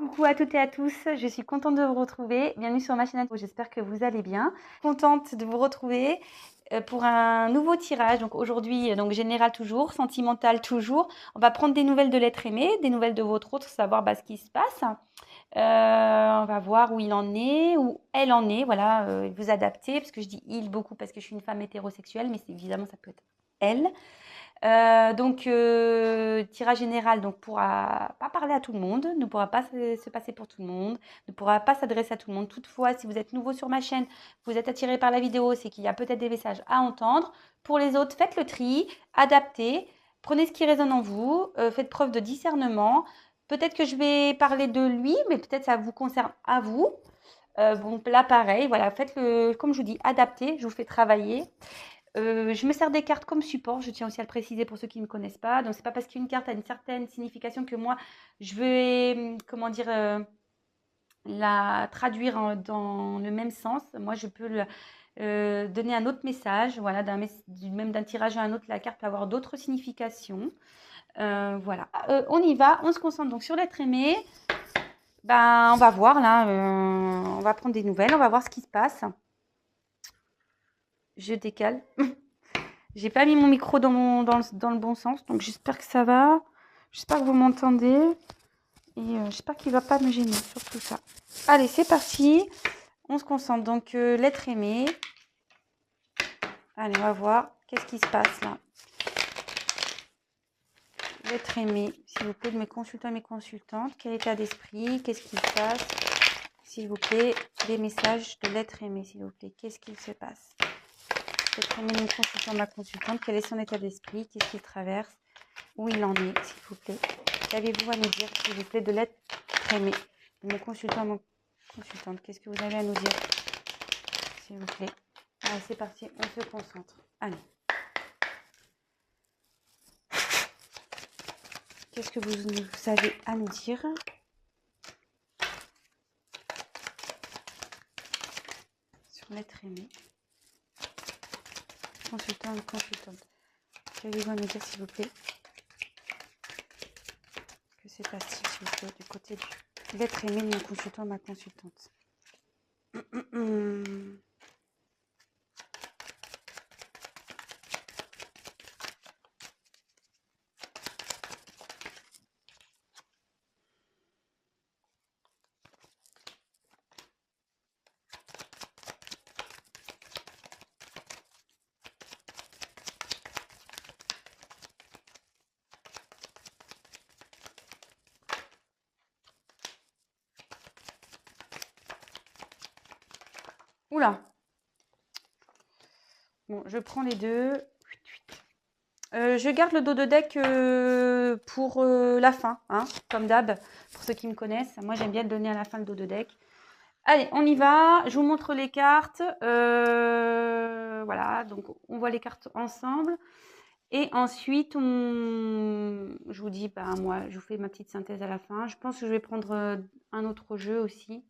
Coucou à toutes et à tous, je suis contente de vous retrouver. Bienvenue sur ma chaîne, j'espère que vous allez bien. Contente de vous retrouver pour un nouveau tirage. Donc aujourd'hui, général toujours, sentimental toujours. On va prendre des nouvelles de l'être aimé, des nouvelles de votre autre, savoir ce qui se passe. On va voir où il en est, où elle en est, voilà, vous adapter, parce que je dis il beaucoup parce que je suis une femme hétérosexuelle, mais évidemment ça peut être elle. Tirage général donc pourra pas parler à tout le monde, ne pourra pas se passer pour tout le monde, ne pourra pas s'adresser à tout le monde. Toutefois, si vous êtes nouveau sur ma chaîne, vous êtes attiré par la vidéo, c'est qu'il y a peut-être des messages à entendre. Pour les autres, faites le tri, adaptez, prenez ce qui résonne en vous, faites preuve de discernement. Peut-être que je vais parler de lui, mais peut-être ça vous concerne à vous. Bon, là, pareil, voilà, faites-le, comme je vous dis, adaptez, je vous fais travailler. Je me sers des cartes comme support, je tiens aussi à le préciser pour ceux qui ne me connaissent pas. Donc, c'est pas parce qu'une carte a une certaine signification que moi, je vais, comment dire, la traduire dans le même sens. Moi, je peux donner un autre message. Voilà, même d'un tirage à un autre, la carte peut avoir d'autres significations. Voilà, on y va, on se concentre donc sur l'être aimé. Ben, on va voir là, on va prendre des nouvelles, on va voir ce qui se passe. Je décale. J'ai pas mis mon micro dans le bon sens, donc j'espère que ça va. J'espère que vous m'entendez. Et j'espère qu'il va pas me gêner sur tout ça. Allez, c'est parti. On se concentre. Donc, l'être aimé. Allez, on va voir. Qu'est-ce qui se passe là? L'être aimé, s'il vous plaît, de mes consultants et mes consultantes. Quel état d'esprit? Qu'est-ce qui se passe? S'il vous plaît, des messages de l'être aimé, s'il vous plaît. Qu'est-ce qu'il se passe? L'être aimé de mon consultant, ma consultante. Quel est son état d'esprit? Qu'est-ce qu'il traverse? Où il en est, s'il vous plaît. Qu'avez-vous à nous dire, s'il vous plaît, de l'être aimé de mon consultant, mon consultante? Qu'est-ce que vous avez à nous dire, s'il vous plaît? Allez, c'est parti, on se concentre. Allez. Qu'est-ce que vous avez à nous dire? Sur l'être aimé. Consultant ou consultante. Qu'avez-vous à nous dire, s'il vous plaît? Que se passe-t-il, s'il vous plaît, du côté de l'être aimé de mon consultant, ma consultante? Oula. Bon, je prends les deux. Je garde le dos de deck pour la fin, hein, comme d'hab, pour ceux qui me connaissent. Moi, j'aime bien le donner à la fin, le dos de deck. Allez, on y va. Je vous montre les cartes. Voilà, donc on voit les cartes ensemble. Et ensuite, je vous dis, moi, je vous fais ma petite synthèse à la fin. Je pense que je vais prendre un autre jeu aussi.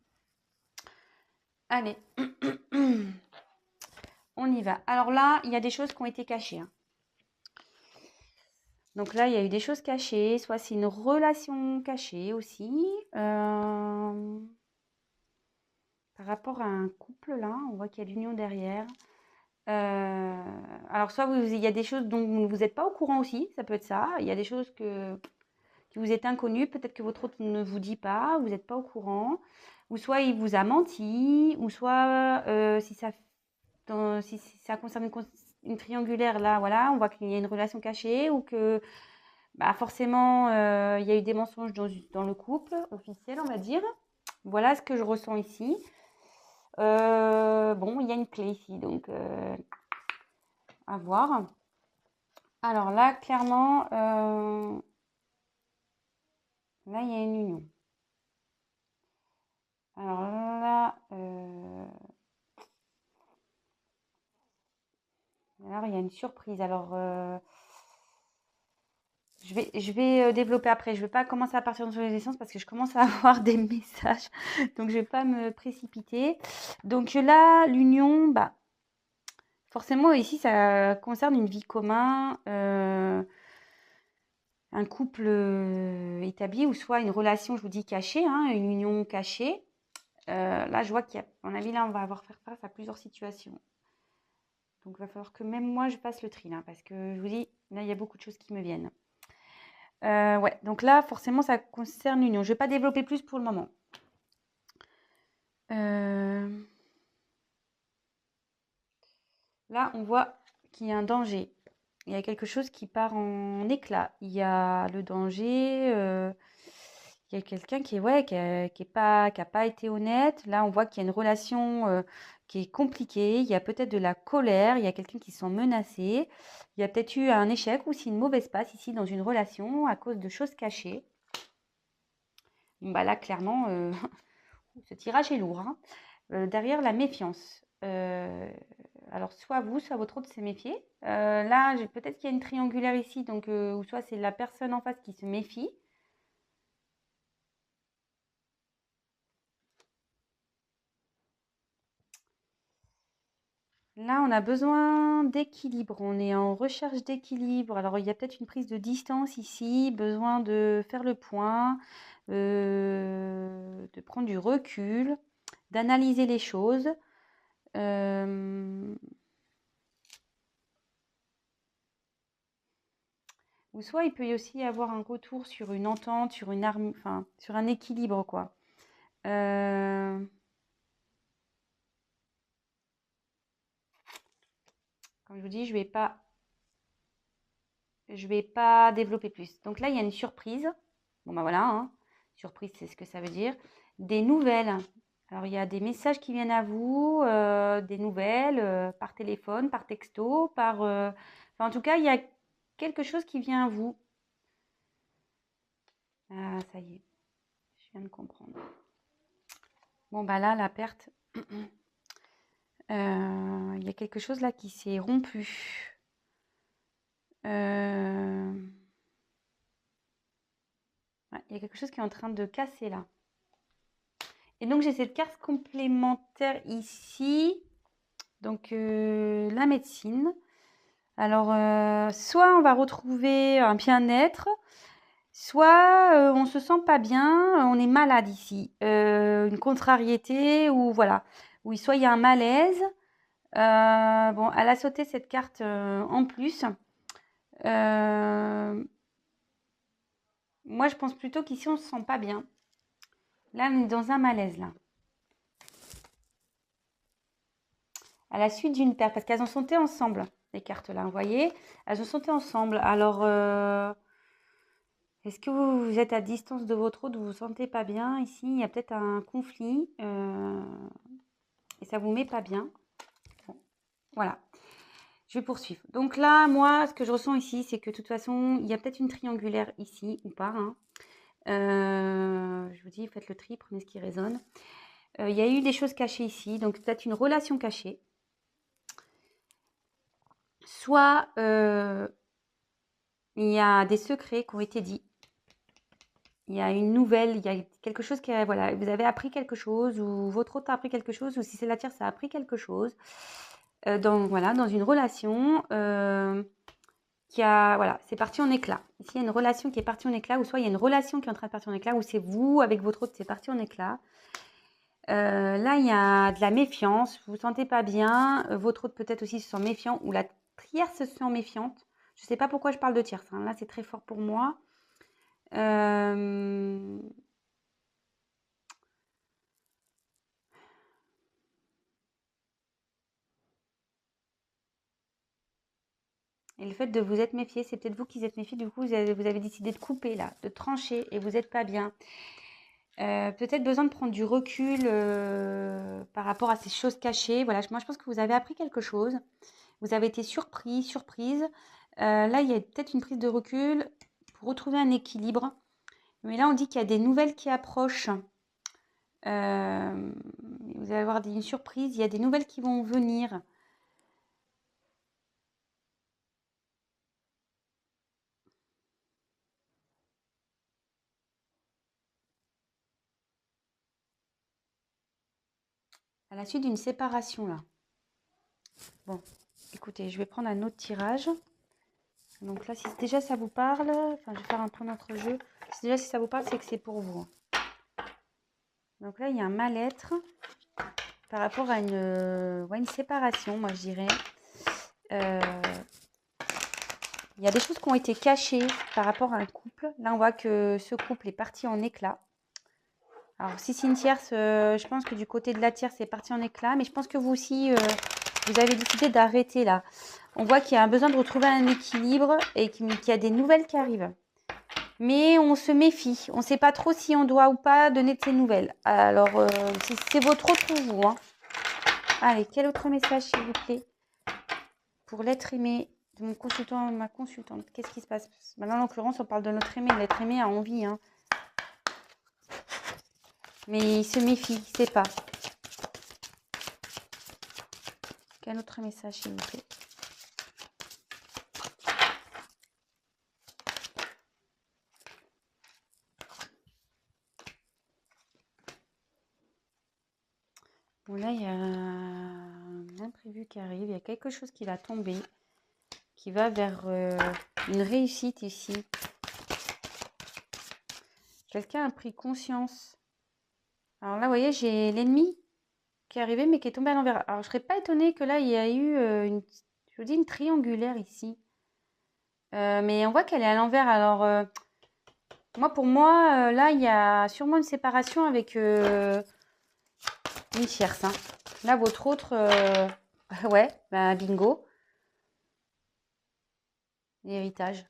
Allez, on y va. Alors là, il y a des choses qui ont été cachées, hein. Donc là, il y a eu des choses cachées, soit c'est une relation cachée aussi. Par rapport à un couple, là, on voit qu'il y a l'union derrière. Alors soit il y a des choses dont vous n'êtes pas au courant aussi, ça peut être ça. Il y a des choses qui vous est inconnues, peut-être que votre autre ne vous dit pas, vous n'êtes pas au courant. Ou soit il vous a menti, ou soit si ça concerne une triangulaire, là, voilà, on voit qu'il y a une relation cachée ou que forcément, il y a eu des mensonges dans le couple officiel, on va dire. Voilà ce que je ressens ici. Bon, il y a une clé ici, donc à voir. Alors là, clairement, là, il y a une union. Alors là, il y a une surprise. Alors, je vais développer après. Je ne vais pas commencer à partir dans les essences parce que je commence à avoir des messages. Donc, je ne vais pas me précipiter. Donc là, l'union, forcément, ici, ça concerne une vie commune. un couple établi ou soit une relation, je vous dis, cachée, hein, une union cachée. Là, je vois qu'il y a, à mon avis, là, on va avoir faire face à plusieurs situations. Donc, il va falloir que même moi, je fasse le tri, là, parce que je vous dis, là, il y a beaucoup de choses qui me viennent. Ouais, donc là, forcément, ça concerne l'union. Je ne vais pas développer plus pour le moment. Là, on voit qu'il y a un danger. Il y a quelque chose qui part en éclat. Il y a le danger. Il y a quelqu'un qui a pas été honnête. Là, on voit qu'il y a une relation qui est compliquée. Il y a peut-être de la colère. Il y a quelqu'un qui se sent menacé. Il y a peut-être eu un échec ou si une mauvaise passe ici dans une relation à cause de choses cachées. Bah là, clairement, ce tirage est lourd, hein. Derrière, la méfiance. Alors, soit vous, soit votre autre s'est méfié. Là, peut-être qu'il y a une triangulaire ici, donc, ou soit c'est la personne en face qui se méfie. Là, on a besoin d'équilibre. On est en recherche d'équilibre. Alors, il y a peut-être une prise de distance ici, besoin de faire le point, de prendre du recul, d'analyser les choses. Ou soit il peut y aussi avoir un retour sur une entente, sur une arme, enfin, sur un équilibre, quoi. Comme je vous dis, je vais pas développer plus. Donc là, il y a une surprise. Bon, bah voilà, hein. Surprise, c'est ce que ça veut dire. Des nouvelles. Alors, il y a des messages qui viennent à vous, des nouvelles, par téléphone, par texto, enfin, en tout cas, il y a quelque chose qui vient à vous. Ah, ça y est, je viens de comprendre. Bon, bah là, la perte, il y a quelque chose là qui s'est rompu. Ouais, il y a quelque chose qui est en train de casser là. Et donc, j'ai cette carte complémentaire ici. Donc, la médecine. Alors, soit on va retrouver un bien-être, soit on se sent pas bien, on est malade ici. Une contrariété ou voilà. Ou soit il y a un malaise. Bon, elle a sauté cette carte en plus. Moi, je pense plutôt qu'ici, on se sent pas bien. Là, on est dans un malaise, là. À la suite d'une perte, parce qu'elles ont sauté ensemble, les cartes-là, vous voyez. Elles ont sauté ensemble. Alors, est-ce que vous êtes à distance de votre autre, vous vous sentez pas bien ici? Il y a peut-être un conflit et ça vous met pas bien. Bon, voilà. Je vais poursuivre. Donc là, moi, ce que je ressens ici, c'est que de toute façon, il y a peut-être une triangulaire ici ou pas, hein. Je vous dis, faites le tri, prenez ce qui résonne. Il y a eu des choses cachées ici, donc peut-être une relation cachée. Soit il y a des secrets qui ont été dits. Il y a une nouvelle, il y a quelque chose qui voilà, vous avez appris quelque chose ou votre autre a appris quelque chose ou si c'est la tierce, ça a appris quelque chose. Dans une relation voilà, c'est parti en éclat. Ici, il y a une relation qui est partie en éclat ou soit il y a une relation qui est en train de partir en éclat ou c'est vous avec votre autre, c'est parti en éclat. Là, il y a de la méfiance, vous ne vous sentez pas bien, votre autre peut-être aussi se sent méfiant ou la tierce se sent méfiante. Je ne sais pas pourquoi je parle de tierce, hein. Là, c'est très fort pour moi. Et le fait de vous être méfié, c'est peut-être vous qui êtes méfié, du coup, vous avez décidé de couper là, de trancher et vous n'êtes pas bien. Peut-être besoin de prendre du recul par rapport à ces choses cachées. Voilà, moi je pense que vous avez appris quelque chose. Vous avez été surpris, surprise. Là, il y a peut-être une prise de recul pour retrouver un équilibre. Mais là, on dit qu'il y a des nouvelles qui approchent. Vous allez avoir une surprise. Il y a des nouvelles qui vont venir. À la suite d'une séparation, là. Bon, écoutez, je vais prendre un autre tirage. Donc là, si déjà ça vous parle, enfin, je vais faire un peu notre jeu. Si déjà si ça vous parle, c'est que c'est pour vous. Donc là, il y a un mal-être par rapport à une séparation, moi je dirais. Il y a des choses qui ont été cachées par rapport à un couple. Là, on voit que ce couple est parti en éclats. Alors, si c'est une tierce, je pense que du côté de la tierce, c'est parti en éclats. Mais je pense que vous aussi, vous avez décidé d'arrêter là. On voit qu'il y a un besoin de retrouver un équilibre et qu'il y a des nouvelles qui arrivent. Mais on se méfie. On ne sait pas trop si on doit ou pas donner de ces nouvelles. Alors, c'est votre rôle pour vous. Hein. Allez, quel autre message, s'il vous plaît, pour l'être aimé de mon consultant, ma consultante. Qu'est-ce qui se passe? Maintenant, en l'occurrence, on parle de notre aimé. L'être aimé a envie. Hein. Mais il se méfie, il ne sait pas. Quel autre message, s'il vous plaît? Bon, là, il y a un imprévu qui arrive. Il y a quelque chose qui va tomber, qui va vers une réussite ici. Quelqu'un a pris conscience. Alors là, vous voyez, j'ai l'ennemi qui est arrivé, mais qui est tombé à l'envers. Alors, je ne serais pas étonnée que là, il y a eu une triangulaire ici. Mais on voit qu'elle est à l'envers. Alors, pour moi, là, il y a sûrement une séparation avec une tierce. Hein. Là, votre autre, ouais, ben, bingo. L'héritage.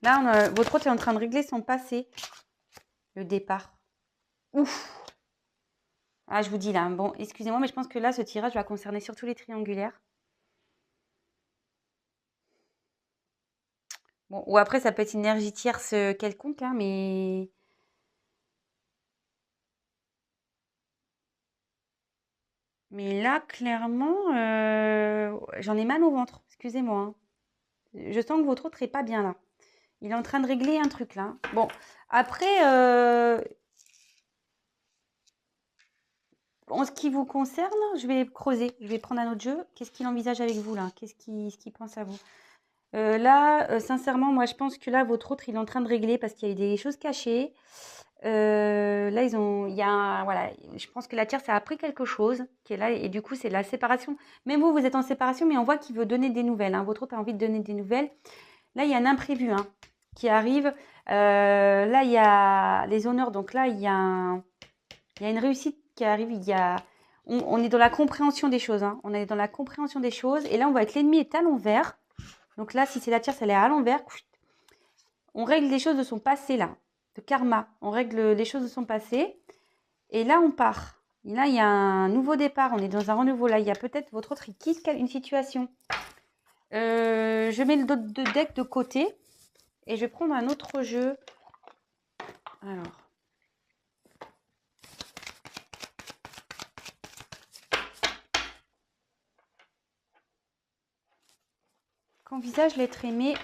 Là, votre autre est en train de régler son passé. Le départ. Ouf. Ah, je vous dis là, bon, excusez-moi, mais je pense que là, ce tirage va concerner surtout les triangulaires. Bon, ou après, ça peut être une énergie tierce quelconque, hein, mais... Mais là, clairement, j'en ai mal au ventre. Excusez-moi. Hein. Je sens que votre autre n'est pas bien là. Il est en train de régler un truc là. Bon, après, en ce qui vous concerne, je vais creuser. Je vais prendre un autre jeu. Qu'est-ce qu'il envisage avec vous là? Qu'est-ce qu'il pense à vous? Là, sincèrement, moi, je pense que là, votre autre, il est en train de régler parce qu'il y a eu des choses cachées. Là, voilà, je pense que la tierce a appris quelque chose qui est là et du coup, c'est la séparation. Même vous, vous êtes en séparation, mais on voit qu'il veut donner des nouvelles. Hein. Votre autre a envie de donner des nouvelles. Là, il y a un imprévu hein, qui arrive. Là, il y a les honneurs. Donc là, il y a une réussite qui arrive. On est dans la compréhension des choses. Hein. On est dans la compréhension des choses. Et là, on voit que l'ennemi est à l'envers. Donc là, si c'est la tierce, elle est à l'envers. On règle les choses de son passé là. De karma. On règle les choses de son passé. Et là, on part. Et là, il y a un nouveau départ. On est dans un renouveau. Là, il y a peut-être votre autre qui quitte une situation. Je mets le deck de côté. Et je vais prendre un autre jeu. Alors. Qu'envisage l'être aimé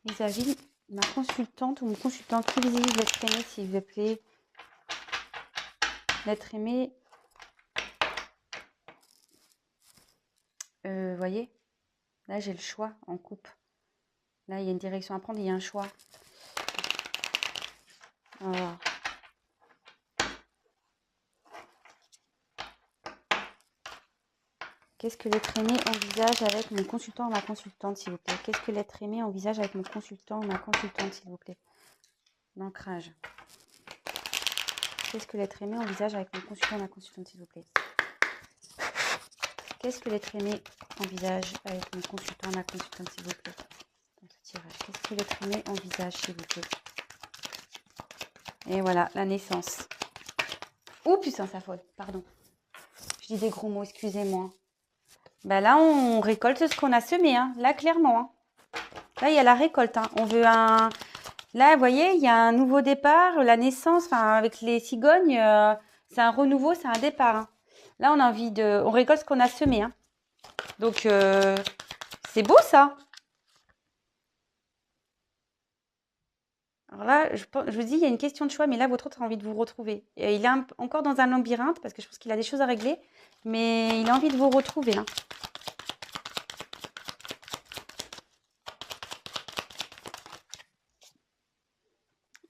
vis-à-vis de ma consultante ou mon consultant? Qui visualise l'être aimé, s'il vous plaît? L'être aimé. Vous voyez? Là, j'ai le choix en coupe. Là, il y a une direction à prendre, il y a un choix. Alors. Qu'est-ce que l'être aimé envisage avec mon consultant ou ma consultante, s'il vous plaît? Qu'est-ce que l'être aimé envisage avec mon consultant ou ma consultante, s'il vous plaît? L'ancrage. Qu'est-ce que l'être aimé envisage avec mon consultant ou ma consultante, s'il vous plaît? Qu'est-ce que l'être aimé envisage avec mon consultant ou ma consultante, s'il vous plaît? Dans ce tirage. Qu'est-ce que l'être aimé envisage, s'il vous plaît? Et voilà, la naissance. Oh putain, ça folle, pardon. Je dis des gros mots, excusez-moi. Ben là, on récolte ce qu'on a semé, hein. Là, clairement. Hein. Là, il y a la récolte. Hein. On veut un... Là, vous voyez, il y a un nouveau départ, la naissance, enfin, avec les cigognes, c'est un renouveau, c'est un départ. Hein. Là, on a envie de... On récolte ce qu'on a semé. Hein. Donc, c'est beau, ça. Alors là, je vous dis, il y a une question de choix, mais là, votre autre a envie de vous retrouver. Et il est encore dans un labyrinthe, parce que je pense qu'il a des choses à régler, mais il a envie de vous retrouver. Hein.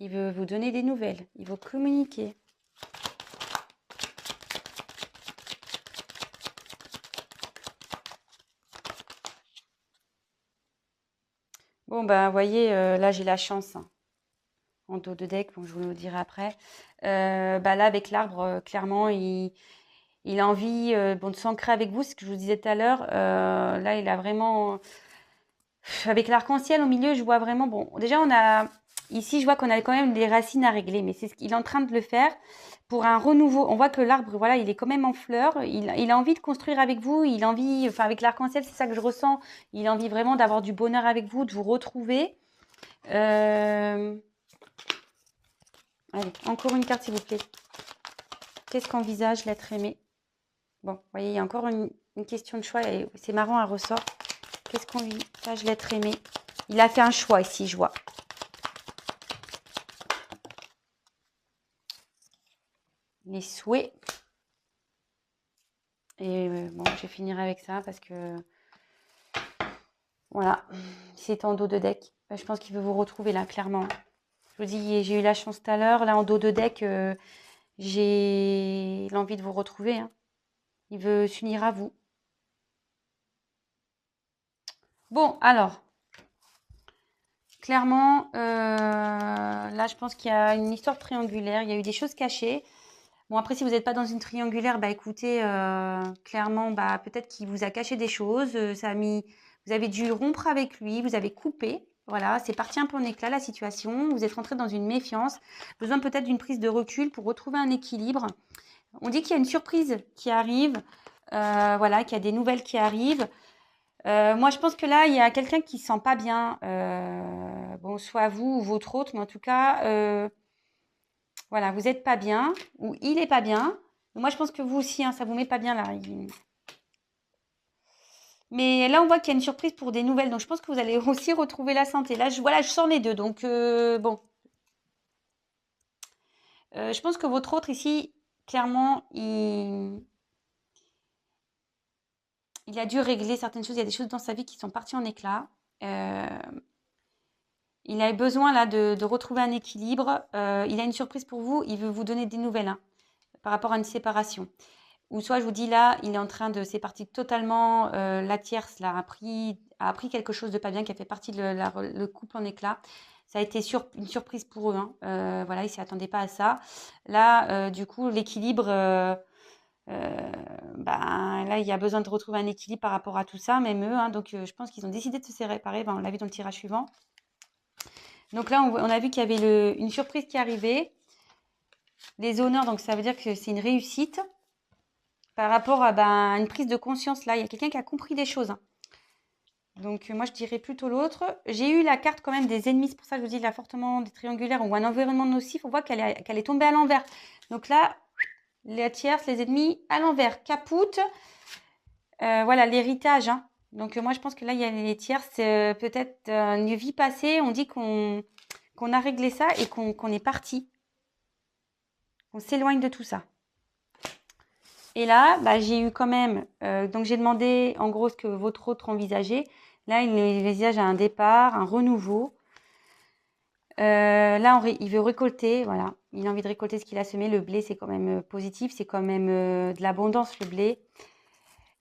Il veut vous donner des nouvelles. Il veut communiquer. Bon, ben, vous voyez, là, j'ai la chance. Hein. En dos de deck, bon, je vous le dirai après. Bah, là, avec l'arbre, clairement, il a envie bon, de s'ancrer avec vous, ce que je vous disais tout à l'heure. Là, il a vraiment... Avec l'arc-en-ciel au milieu, je vois vraiment... Bon, déjà, on a... Ici, je vois qu'on a quand même des racines à régler, mais c'est ce qu'il est en train de le faire pour un renouveau. On voit que l'arbre, voilà, il est quand même en fleurs. Il a envie de construire avec vous. Il a envie... Enfin, avec l'arc-en-ciel, c'est ça que je ressens. Il a envie vraiment d'avoir du bonheur avec vous, de vous retrouver. Allez, encore une carte, s'il vous plaît. Qu'est-ce qu'envisage l'être aimé? Bon, vous voyez, il y a encore une question de choix. Et c'est marrant, un ressort. Qu'est-ce qu'envisage l'être aimé? Il a fait un choix ici, je vois. Les souhaits. Et bon, je vais finir avec ça parce que... Voilà, c'est en dos de deck. Je pense qu'il veut vous retrouver là, clairement. Je vous dis, j'ai eu la chance tout à l'heure. Là, en dos de deck, j'ai l'envie de vous retrouver. Hein. Il veut s'unir à vous. Bon, alors... Clairement, là, je pense qu'il y a une histoire triangulaire. Il y a eu des choses cachées. Bon, après, si vous n'êtes pas dans une triangulaire, bah écoutez, clairement, bah peut-être qu'il vous a caché des choses. Vous avez dû rompre avec lui, vous avez coupé. Voilà, c'est parti un peu en éclat la situation. Vous êtes rentré dans une méfiance. Besoin peut-être d'une prise de recul pour retrouver un équilibre. On dit qu'il y a une surprise qui arrive. Voilà, qu'il y a des nouvelles qui arrivent. Moi, je pense que là, il y a quelqu'un qui ne se sent pas bien. Bon, soit vous ou votre autre, mais en tout cas, voilà, vous n'êtes pas bien ou il n'est pas bien. Moi, je pense que vous aussi, hein, ça ne vous met pas bien là. Mais là, on voit qu'il y a une surprise pour des nouvelles. Donc, je pense que vous allez aussi retrouver la santé. Là, voilà, je sens les deux. Donc, bon. Je pense que votre autre ici, clairement, il a dû régler certaines choses. Il y a des choses dans sa vie qui sont parties en éclats. Il a besoin là de retrouver un équilibre. Il a une surprise pour vous. Il veut vous donner des nouvelles hein, par rapport à une séparation. Ou soit je vous dis là, il est en train de... C'est parti totalement... la tierce là, a appris quelque chose de pas bien qui a fait partie de le couple en éclat. Ça a été une surprise pour eux. Hein. Voilà, ils ne s'y attendaient pas à ça. Là, du coup, l'équilibre... ben, là, il y a besoin de retrouver un équilibre par rapport à tout ça, même eux. Hein. Donc, je pense qu'ils ont décidé de se séparer. Ben, on l'a vu dans le tirage suivant. Donc là, on a vu qu'il y avait une surprise qui arrivait. Les honneurs, donc ça veut dire que c'est une réussite. Par rapport à ben, une prise de conscience, là, il y a quelqu'un qui a compris des choses. Hein. Donc moi, je dirais plutôt l'autre. J'ai eu la carte quand même des ennemis. C'est pour ça que je vous dis là, fortement des triangulaires ou un environnement nocif. On voit qu'elle est tombée à l'envers. Donc là, les tierces, les ennemis à l'envers. Capoute. Voilà, l'héritage. Hein. Donc moi, je pense que là, il y a les tierces. C'est peut-être une vie passée. On dit qu'on a réglé ça et qu'on est parti. On s'éloigne de tout ça. Et là, bah, j'ai eu quand même... donc, j'ai demandé en gros ce que votre autre envisageait. Là, il envisage un départ, un renouveau. Là, il veut récolter. Voilà. Il a envie de récolter ce qu'il a semé. Le blé, c'est quand même positif. C'est quand même de l'abondance, le blé.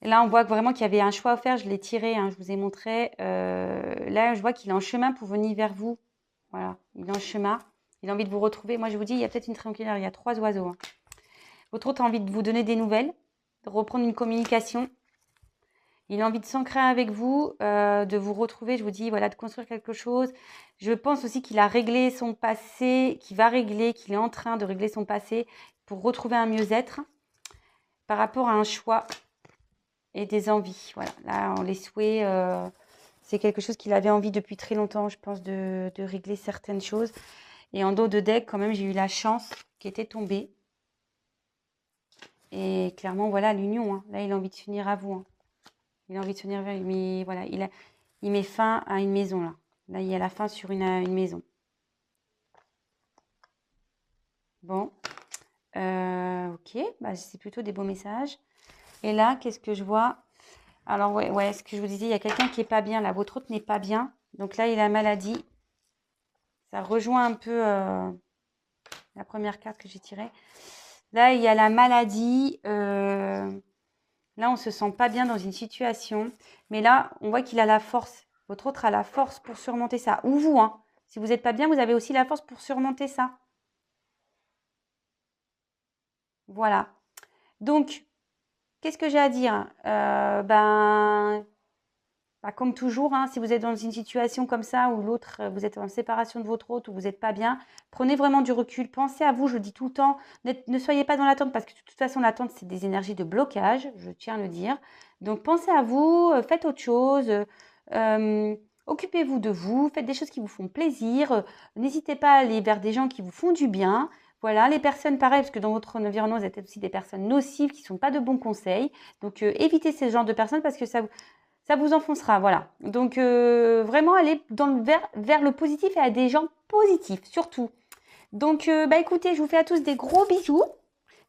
Et là, on voit vraiment qu'il y avait un choix à faire. Je l'ai tiré, hein, je vous ai montré. Là, je vois qu'il est en chemin pour venir vers vous. Voilà. Il est en chemin. Il a envie de vous retrouver. Moi, je vous dis, il y a peut-être une triangulaire. Il y a 3 oiseaux. Hein. Votre autre a envie de vous donner des nouvelles, de reprendre une communication. Il a envie de s'ancrer avec vous, de vous retrouver, je vous dis, voilà, de construire quelque chose. Je pense aussi qu'il a réglé son passé, qu'il est en train de régler son passé pour retrouver un mieux-être par rapport à un choix et des envies. Voilà, là, on les souhaite, c'est quelque chose qu'il avait envie depuis très longtemps, je pense, de régler certaines choses. Et en dos de deck, quand même, j'ai eu la chance qui était tombée. Et clairement, voilà, l'union. Hein. Là, il a envie de s'unir à vous. Hein. Il a envie de s'unir vers mais voilà, il met fin à une maison, là. Là, il y a la fin sur une maison. Bon. Ok, bah, c'est plutôt des beaux messages. Et là, qu'est-ce que je vois? Alors, ouais, ce que je vous disais, il y a quelqu'un qui n'est pas bien, là. Votre autre n'est pas bien. Donc là, il a maladie. Ça rejoint un peu la première carte que j'ai tirée. Là, il y a la maladie. Là, on ne se sent pas bien dans une situation. Mais là, on voit qu'il a la force. Votre autre a la force pour surmonter ça. Ou vous, hein. Si vous n'êtes pas bien, vous avez aussi la force pour surmonter ça. Voilà. Donc, qu'est-ce que j'ai à dire? Comme toujours, hein, si vous êtes dans une situation comme ça où l'autre, vous êtes en séparation de votre autre ou vous n'êtes pas bien, prenez vraiment du recul, pensez à vous, je le dis tout le temps, ne soyez pas dans l'attente parce que de toute façon l'attente c'est des énergies de blocage, je tiens à le dire. Donc pensez à vous, faites autre chose, occupez-vous de vous, faites des choses qui vous font plaisir, n'hésitez pas à aller vers des gens qui vous font du bien. Voilà, les personnes pareil, parce que dans votre environnement, vous êtes aussi des personnes nocives qui ne sont pas de bons conseils. Donc évitez ce genre de personnes parce que ça vous enfoncera, voilà. Donc, vraiment aller vers le positif et à des gens positifs, surtout. Donc, écoutez, je vous fais à tous des gros bisous.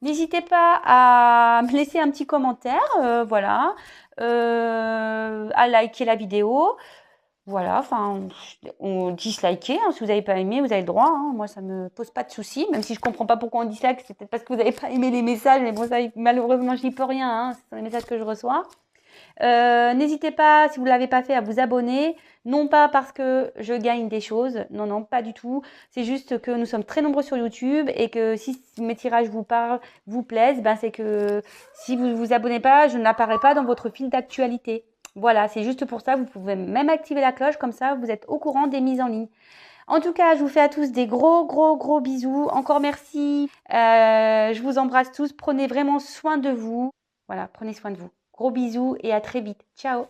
N'hésitez pas à me laisser un petit commentaire, voilà, à liker la vidéo. Voilà, enfin, on disliker, hein, si vous n'avez pas aimé, vous avez le droit. Hein. Moi, ça me pose pas de soucis, même si je comprends pas pourquoi on dislike, c'est peut-être parce que vous n'avez pas aimé les messages, mais bon, ça, malheureusement, je n'y peux rien, hein, ce sont les messages que je reçois. N'hésitez pas, si vous ne l'avez pas fait, à vous abonner. Non pas parce que je gagne des choses, non, non, pas du tout. C'est juste que nous sommes très nombreux sur YouTube et que si mes tirages vous parlent, vous plaisent, c'est que si vous ne vous abonnez pas, je n'apparais pas dans votre fil d'actualité. Voilà, c'est juste pour ça. Vous pouvez même activer la cloche, comme ça vous êtes au courant des mises en ligne. En tout cas, je vous fais à tous des gros, gros, gros bisous. Encore merci. Je vous embrasse tous. Prenez vraiment soin de vous. Voilà, prenez soin de vous. Gros bisous et à très vite. Ciao.